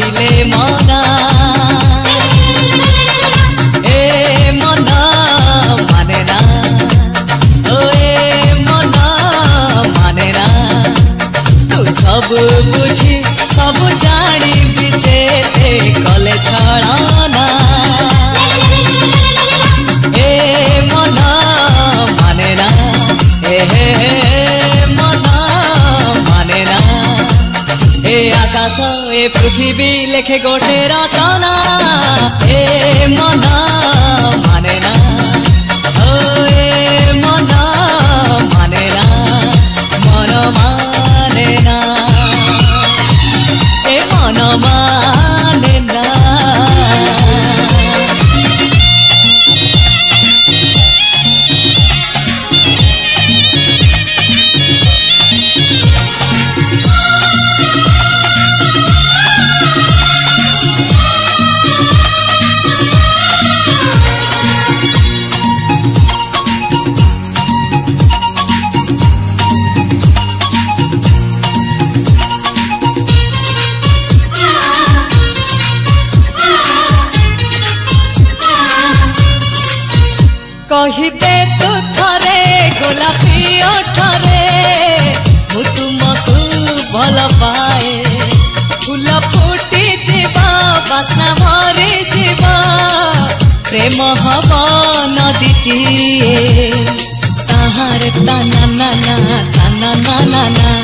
करिले मना ए मन माने ना ओ ए मन माने ना तू सब बुझी सब जानी बिचेते कले छड़ाना ए मन माने ना ए मन माने ना ए आकाश ए पृथ्वी लेखे गोटे रचना ए मन माने ना ओ ए मन माने ना मन माने ना ए मन माने ना कहिदे तू थरे गोलापी ओठरे मु तुमको भल पाए फूल फुटी जीवा बासना भरी जीवा प्रेम हब नदीटीए ताहार ताना नाना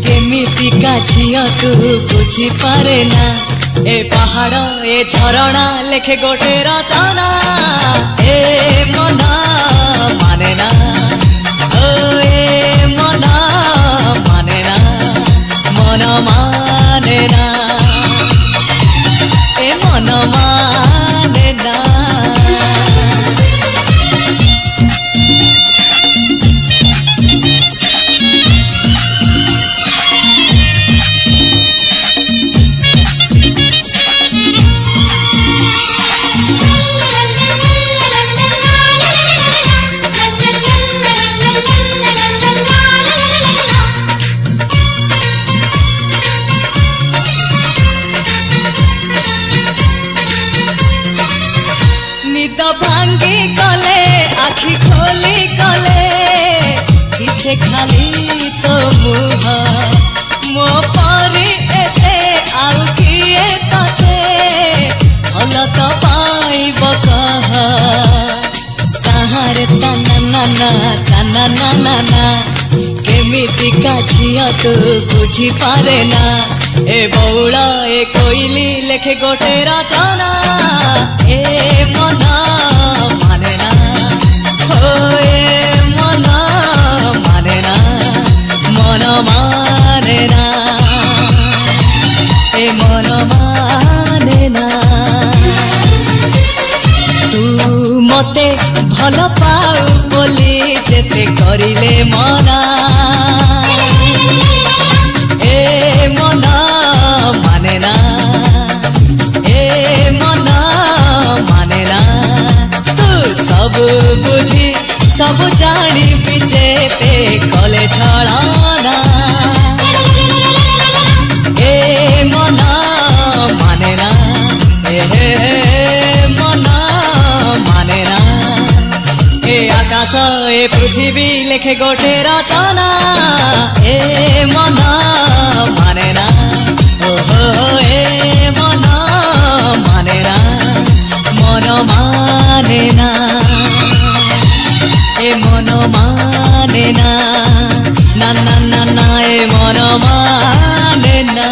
केमिति का झिया तू बुझी पारे ना ए पहाड़ ए झरणा लेखे गोटे रचना ए मन माने ना ओ ए मन माने ना मन माने ना ए मन माने ना निद भांगी गले आखि खोली गले किसे खाली तो मुह मो परी एते आउ किए तते भल तो पाइब कह ताहार ताना नाना केमिति का झिया तू बुझी पारे ना ए बौला ए कोइली लेखे गोटे रचना ए मन माने ना ओ ए मन माने ना मन माने ना ए मन माने ना तू मते भल पाऊ बोली जेते करिले मना ए मन माने ना ए मन माने ना तू सब बुझी सब जानी बिचेते कले छड़ाना ए मन माने ना ए मन माने ना ए आकाश ए पृथ्वी लेखे गोटे रचना ए मन माने ना ओ ए मन माने ना मन माने ना ए मन माने ना ए मन माने ना।